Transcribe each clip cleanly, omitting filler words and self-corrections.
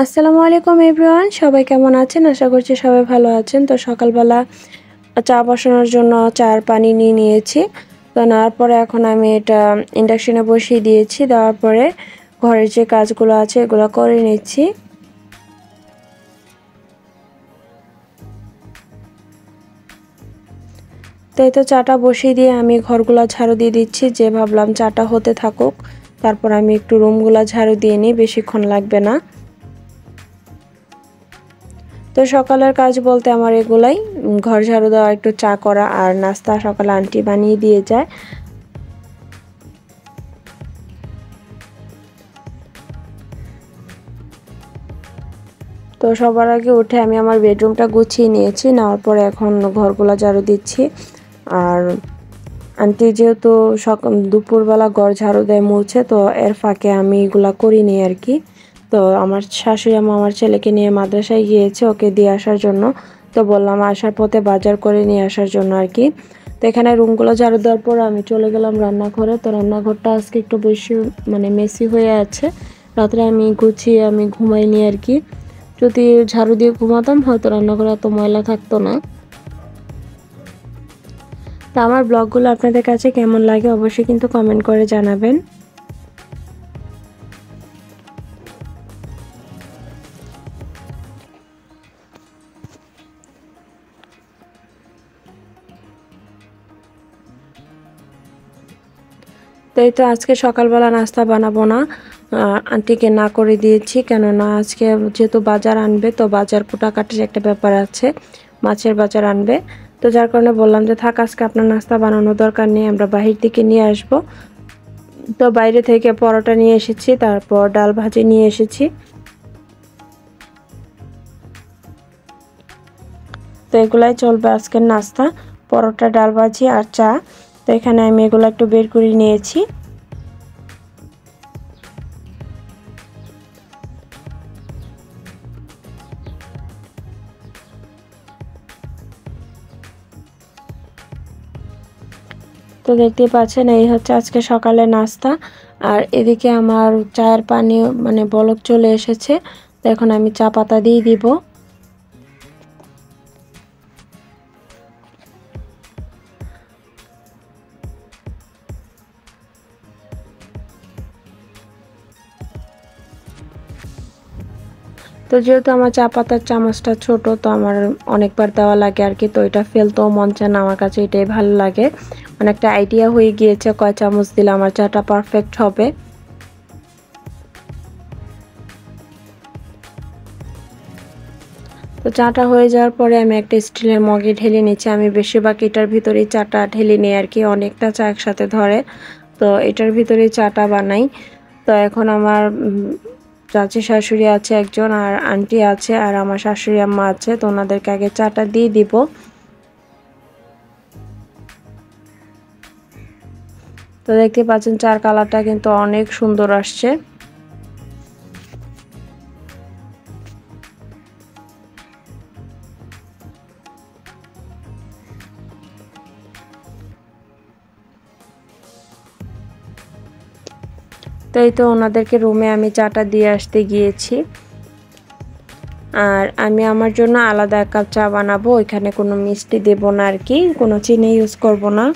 আসসালামু আলাইকুম এভরিওয়ান, সবাই কেমন আছেন? আশা করছি সবাই ভালো আছেন। তো সকালবেলা চা বসানোর জন্য চার পানি নিয়ে নিয়েছি। তো নেওয়ার পরে এখন আমি এটা ইন্ডাকশনে বসিয়ে দিয়েছি। দেওয়ার পরে ঘরের যে কাজগুলো আছে এগুলো করে নিচ্ছি। তো এই তো চাটা বসিয়ে দিয়ে আমি ঘরগুলো ঝাড়ু দিয়ে দিচ্ছি, যে ভাবলাম চাটা হতে থাকুক, তারপর আমি একটু রুমগুলো ঝাড়ু দিয়ে নিই, বেশিক্ষণ লাগবে না। তো সকালের কাজ বলতে আমার এগুলাই, ঘর ঝাড়ু দেওয়া, একটু চা করা আর নাস্তা সকালে আন্টি বানিয়ে দিয়ে যায়। তো সবার আগে উঠে আমি আমার বেডরুমটা গুছিয়ে নিয়েছি, নেওয়ার পরে এখন ঘরগুলো ঝাড়ু দিচ্ছি। আর আন্টি যেহেতু দুপুরবেলা ঘর ঝাড়ু দেয়, মুছে, তো এর ফাঁকে আমি এগুলা করিনি আর কি। তো আমার শাশুড়ি আম্মা আমার ছেলেকে নিয়ে মাদ্রাসায় গিয়েছে ওকে দিয়ে আসার জন্য। তো বললাম আসার পথে বাজার করে নিয়ে আসার জন্য আর কি। তো এখানে রুমগুলো ঝাড়ু দেওয়ার পর আমি চলে গেলাম রান্নাঘরে। তো রান্নাঘরটা আজকে একটু বেশি মেসি হয়ে আছে। রাত্রে আমি গুছিয়ে আমি ঘুমাইনি আর কি। যদি ঝাড়ু দিয়ে ঘুমাতাম হয়তো রান্নাঘরে এত ময়লা থাকতো না। তো আমার ব্লগগুলো আপনাদের কাছে কেমন লাগে অবশ্যই কিন্তু কমেন্ট করে জানাবেন। তো এই তো আজকে সকালবেলা নাস্তা বানাবো না, আন্টিকে না করে দিয়েছি, কেননা আজকে যেহেতু বাজার আনবে, তো বাজার কুটাকাটির একটা ব্যাপার আছে, মাছের বাজার আনবে। তো যার কারণে বললাম যে থাক, আজকে আপনার নাস্তা বানানোর দরকার নেই, আমরা বাহির থেকে নিয়ে আসব। তো বাইরে থেকে পরোটা নিয়ে এসেছি, তারপর ডাল ভাজি নিয়ে এসেছি। তো এগুলাই চলবে আজকের নাস্তা, পরোটা, ডাল ভাজি আর চা। তো এখানে আমি এগুলো একটু বের করে নিয়েছি। তো দেখতেই পাচ্ছেন এই হচ্ছে আজকে সকালে নাস্তা। আর এদিকে আমার চায়ের পানি বলক চলে এসেছে। তো এখন আমি চা পাতা দিয়ে দিব। তো যেহেতু আমার চা পাতার চামচটা ছোট, তো আমার অনেকবার দেওয়া লাগে আর কি। তো এটা ফেলতেও মন চায় না, আমার কাছে এটাই ভালো লাগে। অনেকটা আইডিয়া হয়ে গিয়েছে কয় চামচ দিলে আমার চাটা পারফেক্ট হবে। তো চাটা হয়ে যাওয়ার পরে আমি একটা স্টিলের মগে ঢেলে নিচ্ছি। আমি বেশিরভাগ এটার ভিতরেই চাটা ঢেলে নিই আর কি, অনেকটা চা একসাথে ধরে। তো এটার ভিতরেই চাটা বানাই। তো এখন আমার চাচি শাশুড়ি আছে একজন, আর আন্টি আছে, আর আমার শাশুড়ি আম্মা আছে। তো ওনাদেরকে আগে চাটা দিয়ে দিব। তো দেখতে পাচ্ছেন চার কালারটা কিন্তু অনেক সুন্দর আসছে। তো এই তো ওনাদেরকে রুমে আমি চাটা দিয়ে আসতে গিয়েছি। আর আমি আমার জন্য আলাদা এক কাপ চা বানাবো, ওইখানে কোনো মিষ্টি দেব না আর কি, কোনো চিনি ইউজ করব না।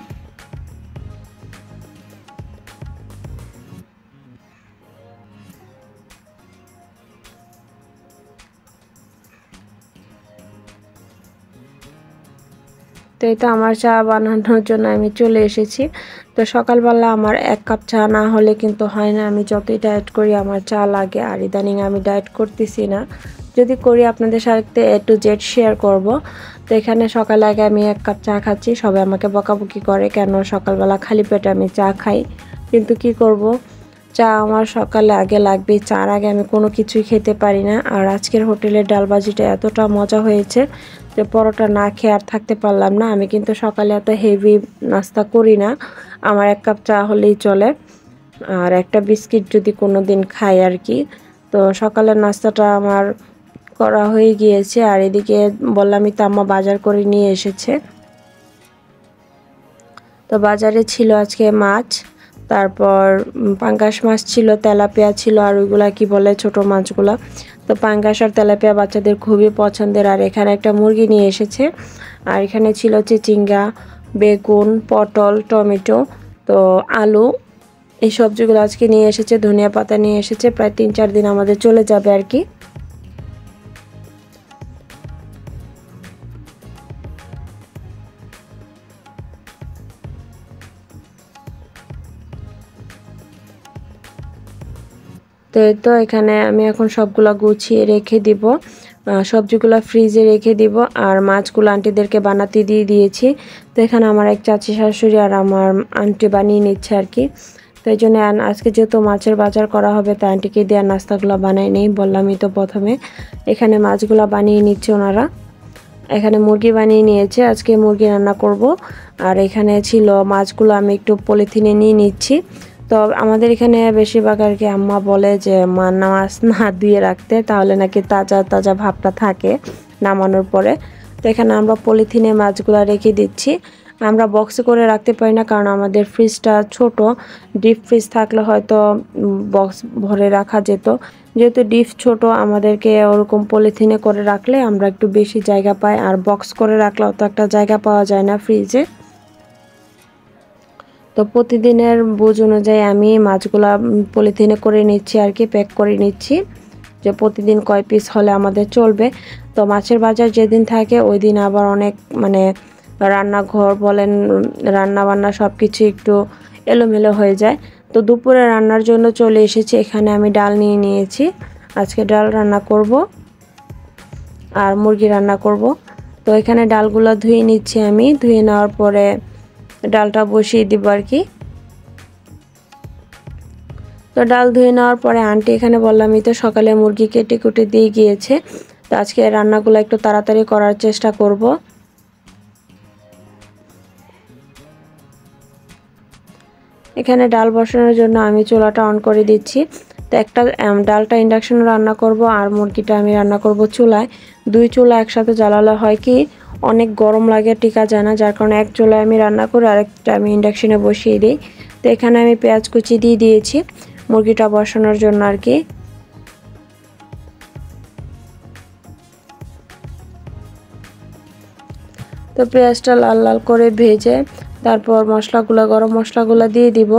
তো এই তো আমার চা বানানোর জন্য আমি চলে এসেছি। তো সকালবেলা আমার এক কাপ চা না হলে কিন্তু হয় না, আমি যতই ডায়েট করি আমার চা লাগে। আর ইদানিং আমি ডায়েট করতেছি না, যদি করি আপনাদের সাথে A to Z শেয়ার করব। তো এখানে সকালে আগে আমি এক কাপ চা খাচ্ছি, সবাই আমাকে বকাবকি করে কেন সকালবেলা খালি পেটে আমি চা খাই, কিন্তু কি করব, চা আমার সকালে আগে লাগবে, চার আগে আমি কোনো কিছুই খেতে পারি না। আর আজকের হোটেলের ডাল ভাজিটা এতটা মজা হয়েছে যে পরোটা না খেয়ে আর থাকতে পারলাম না। আমি কিন্তু সকালে এত হেভি নাস্তা করি না, আমার এক কাপ চা হলেই চলে, আর একটা বিস্কিট যদি কোনো দিন খাই আর কি। তো সকালের নাস্তাটা আমার করা হয়ে গিয়েছে। আর এদিকে বললামই তো আম্মা বাজার করে নিয়ে এসেছে। তো বাজারে ছিল আজকে মাছ, তারপর পাঙ্গাস মাছ ছিল, তেলাপিয়া ছিল, আর ওইগুলা কি বলে ছোট মাছগুলা। তো তো পাঙ্গাস আর তেলাপিয়া বাচ্চাদের খুবই পছন্দের। আর এখানে একটা মুরগি নিয়ে এসেছে, আর এখানে ছিল চিচিঙ্গা, বেগুন, পটল, টমেটো, তো আলু, এই সবজিগুলো আজকে নিয়ে এসেছে। ধনিয়া পাতা নিয়ে এসেছে, প্রায় 3-4 দিন আমাদের চলে যাবে আর কি। তো এখানে আমি এখন সবগুলা গুছিয়ে রেখে দিব, সবজিগুলো ফ্রিজে রেখে দিব, আর মাছগুলো আন্টিদেরকে বানাতে দিয়ে দিয়েছি। তো এখানে আমার এক চাচি শাশুড়ি আর আমার আন্টি বানিয়ে নিচ্ছে আর কি। তো এই জন্য আজকে যেহেতু মাছের বাজার করা হবে, তাই আন্টিকে দিয়ে নাস্তাগুলো বানাই নেই, বললামই তো প্রথমে। এখানে মাছগুলো বানিয়ে নিচ্ছে ওনারা। এখানে মুরগি বানিয়ে নিয়েছে, আজকে মুরগি রান্না করব। আর এখানে ছিল মাছগুলো আমি একটু পলিথিনে নিয়ে নিচ্ছি। তো আমাদের এখানে বেশিরভাগ আর কি আম্মা বলে যে মাছ না ধুয়ে রাখতে, তাহলে নাকি তাজা তাজা ভাবটা থাকে নামানোর পরে। তো এখানে আমরা পলিথিনে মাছগুলো রেখে দিচ্ছি। আমরা বক্সে করে রাখতে পারি না, কারণ আমাদের ফ্রিজটা ছোট। ডিপ ফ্রিজ থাকলে হয়তো বক্স ভরে রাখা যেত। যেহেতু ডিপ ছোট, আমাদেরকে ওরকম পলিথিনে করে রাখলে আমরা একটু বেশি জায়গা পাই, আর বক্স করে রাখলে অত একটা জায়গা পাওয়া যায় না ফ্রিজে। তো প্রতিদিনের বুঝ অনুযায়ী আমি মাছগুলা পলিথিনে করে নিচ্ছি আর কি, প্যাক করে নিচ্ছি, যে প্রতিদিন কয় পিস হলে আমাদের চলবে। তো মাছের বাজার যেদিন থাকে ওই দিন আবার অনেক মানে রান্নাঘর বলেন, রান্না বান্না সব কিছু একটু এলোমেলো হয়ে যায়। তো দুপুরে রান্নার জন্য চলে এসেছি। এখানে আমি ডাল নিয়ে নিয়েছি, আজকে ডাল রান্না করব আর মুরগি রান্না করব। তো এখানে ডালগুলো ধুয়ে নিচ্ছি আমি, ধুয়ে নেওয়ার পরে ডালটা বসিয়ে দিব আর কি। তো ডাল ধুয়ে নেওয়ার পরে আন্টি এখানে বললামই তো সকালে মুরগি কেটে কুটে দিয়ে গিয়েছে। তো আজকে রান্নাগুলো একটু তাড়াতাড়ি করার চেষ্টা করব। এখানে ডাল বসানোর জন্য আমি চুলাটা অন করে দিচ্ছি। তো একটা ডালটা ইন্ডাকশনে রান্না করব, আর মুরগিটা আমি রান্না করব চুলায়। 2 চুলা একসাথে জ্বালালে হয় কি অনেক গরম লাগে, টিকা যায় না, যার কারণে এক চুলায় আমি রান্না করে আরেকটা আমি ইন্ডাকশনে বসিয়ে দিই। তো এখানে আমি পেঁয়াজ কুচি দিয়ে দিয়েছি মুরগিটা বসানোর জন্য আর কি। তো পেঁয়াজটা লাল লাল করে ভেজে তারপর মশলাগুলো, গরম মশলাগুলো দিয়ে দিব।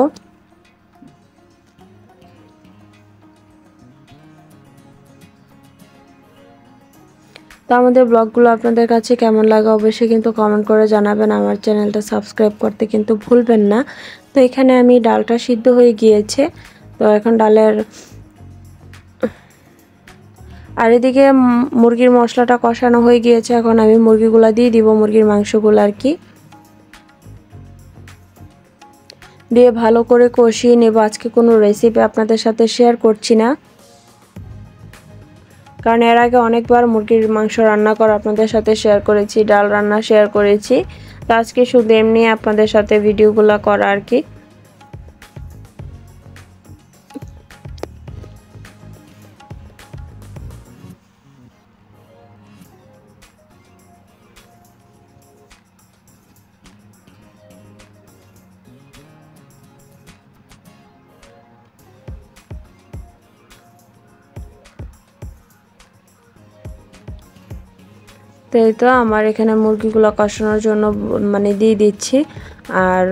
তো আমাদের ব্লগগুলো আপনাদের কাছে কেমন লাগে অবশ্যই কিন্তু কমেন্ট করে জানাবেন। আমার চ্যানেলটা সাবস্ক্রাইব করতে কিন্তু ভুলবেন না। তো এখানে আমি ডালটা সিদ্ধ হয়ে গিয়েছে। তো এখন ডালের আর এদিকে মুরগির মশলাটা কষানো হয়ে গিয়েছে। এখন আমি মুরগিগুলো দিয়ে দিব, মুরগির মাংসগুলো আর কি দিয়ে ভালো করে কষিয়ে নেব। আজকে কোনো রেসিপি আপনাদের সাথে শেয়ার করছি না, কারণ এর আগে অনেকবার মুরগির মাংস রান্না করা আপনাদের সাথে শেয়ার করেছি, ডাল রান্না শেয়ার করেছি। তো আজকে শুধু এমনি আপনাদের সাথে ভিডিওগুলো করা আর কি। তো এই তো আমার এখানে মুরগিগুলো কষানোর জন্য মানে দিয়ে দিচ্ছি, আর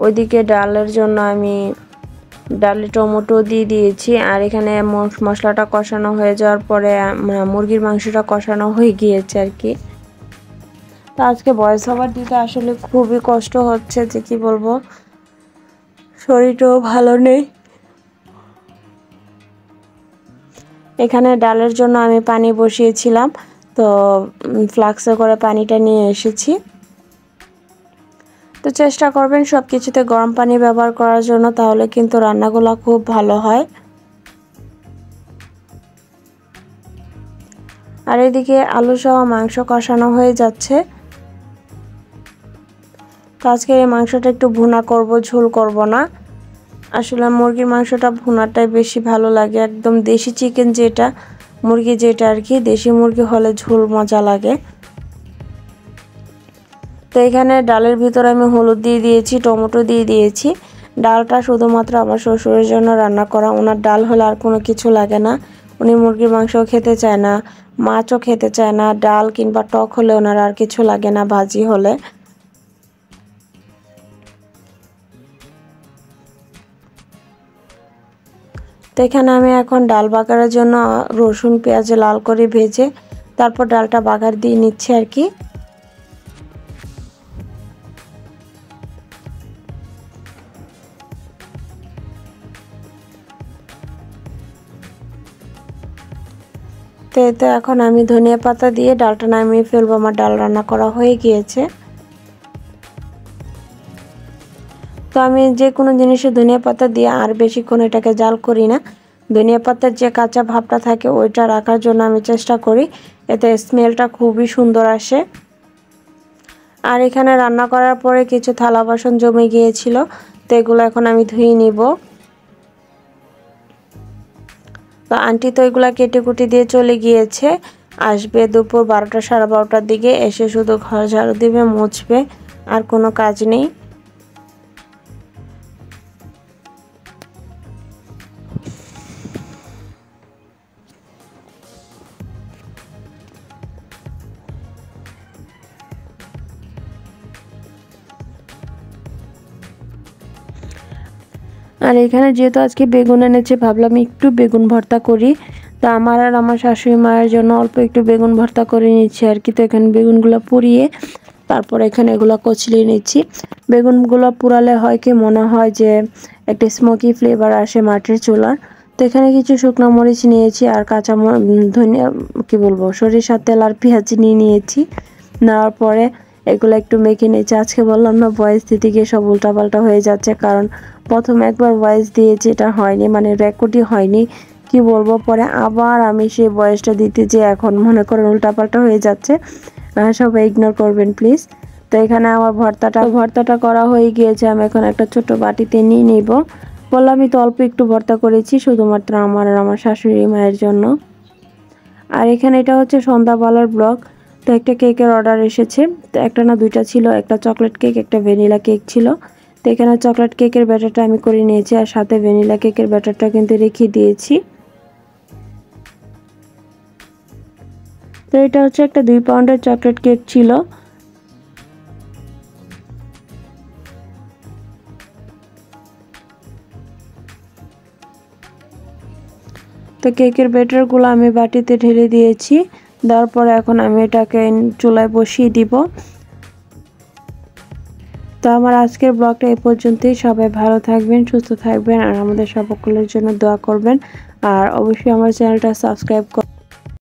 ওইদিকে ডালের জন্য আমি ডালে টমেটো দিয়ে দিয়েছি। আর এখানে মশলাটা কষানো হয়ে যাওয়ার পরে মুরগির মাংসটা কষানো হয়ে গিয়েছে আর কি। তো আজকে ভয়েস ওভার দিতে আসলে খুবই কষ্ট হচ্ছে, যে কি বলবো, শরীরটাও ভালো নেই। এখানে ডালের জন্য আমি পানি বসিয়েছিলাম, তো ফ্লাক্সে করে পানিটা নিয়ে এসেছি। তো চেষ্টা করবেন সব কিছুতে গরম পানি ব্যবহার করার জন্য, তাহলে কিন্তু রান্নাগুলো খুব ভালো হয়। আর এদিকে আলু সহ মাংস কষানো হয়ে যাচ্ছে। তো আজকে এই মাংসটা একটু ভুনা করব, ঝোল করব না। আসলে মুরগির মাংসটা ভুনাটাই বেশি ভালো লাগে, একদম দেশি চিকেন যেটা, মুরগি যেটা আর কি, দেশি মুরগি হলে ঝোল মজা লাগে। তো এখানে ডালের ভিতরে আমি হলুদ দিয়ে দিয়েছি, টমেটো দিয়ে দিয়েছি। ডালটা শুধুমাত্র আমার শ্বশুরের জন্য রান্না করা, ওনার ডাল হলে আর কোনো কিছু লাগে না, উনি মুরগির মাংসও খেতে চায় না, মাছও খেতে চায় না, ডাল কিংবা টক হলে ওনার আর কিছু লাগে না ভাজি হলে। তো এখানে আমি এখন ডাল বাগারের জন্য রসুন পেঁয়াজ লাল করে ভেজে তারপর ডালটা বাগার দিয়ে নিচ্ছি আর কি। তো এখন আমি ধনিয়া পাতা দিয়ে ডালটা নামিয়ে ফেলবো। আমার ডাল রান্না করা হয়ে গিয়েছে। তো আমি যে কোনো জিনিসে ধনিয়া পাতা দিয়ে আর বেশিক্ষণ এটাকে জাল করি না। ধনিয়া পাতার যে কাঁচা ভাবটা থাকে ওইটা রাখার জন্য আমি চেষ্টা করি, এতে স্মেলটা খুবই সুন্দর আসে। আর এখানে রান্না করার পরে কিছু থালা বাসন জমে গিয়েছিল, তো এগুলো এখন আমি ধুয়ে নিব। তো আন্টি তো এগুলা কেটে কুটি দিয়ে চলে গিয়েছে, আসবে দুপুর 12টা সাড়ে 12টার দিকে, এসে শুধু ঘর ঝাড়ু দিবে, মুছবে, আর কোনো কাজ নেই। আর এখানে যেহেতু আজকে বেগুন এনেছে, ভাবলাম একটু বেগুন ভর্তা করি। তো আমার আর আমার শাশুড়ি মায়ের জন্য অল্প একটু বেগুন ভর্তা করে নিচ্ছি আর কি। তো এখানে বেগুনগুলো পুড়িয়ে তারপর এখানে এগুলো কচলিয়ে নিচ্ছি। বেগুনগুলো পুড়ালে হয় কি, মনে হয় যে একটা স্মোকি ফ্লেভার আসে মাটির চুলার। তো এখানে কিছু শুকনো মরিচ নিয়েছি আর কাঁচা ধনিয়া কি বলবো সরিষার তেল আর পেঁয়াজ নিয়েছি। নেওয়ার পরে এগুলো একটু মেখে নিয়েছি। আজকে বললাম না ভয়েস দিতে গিয়ে সব উল্টাপাল্টা হয়ে যাচ্ছে, কারণ প্রথম একবার ভয়েস দিয়েছি, এটা হয়নি, মানে রেকর্ডই হয়নি। কি বলবো, পরে আবার আমি সেই ভয়েসটা দিতে যে এখন মনে করেন উল্টাপাল্টা হয়ে যাচ্ছে, সবাই ইগনোর করবেন প্লিজ। তো এখানে আমার ভর্তাটা করা হয়ে গিয়েছে। আমি এখন একটা ছোট বাটিতে নিয়ে নিব। বললাম আমি তো অল্প একটু ভর্তা করেছি, শুধুমাত্র আমার আর আমার শাশুড়ি মায়ের জন্য। আর এখানে এটা হচ্ছে সন্ধ্যাবেলার ব্লগ। তো একটা কেকের অর্ডার এসেছে, তো একটা না দুইটা ছিল, একটা চকলেট কেক একটা ভ্যানিলা কেক ছিল। তো এখানে চকলেট কেকের ব্যাটারটা আমি করে নিয়েছি, আর সাথে ভ্যানিলা কেকের ব্যাটারটা কিন্তু রেখে দিয়েছি। তো এটা হচ্ছে একটা 2 পাউন্ডের চকলেট কেক ছিল। তো কেকের ব্যাটারগুলো আমি বাটিতে ঢেলে দিয়েছি। দেওয়ার পরে এখন আমি এটাকে চুলায় বসিয়ে দিব। তো আমার আজকের ব্লগটা এই পর্যন্তই। সবাই ভালো থাকবেন, সুস্থ থাকবেন, আর আমাদের সকলের জন্য দোয়া করবেন। আর অবশ্যই আমার চ্যানেলটা সাবস্ক্রাইব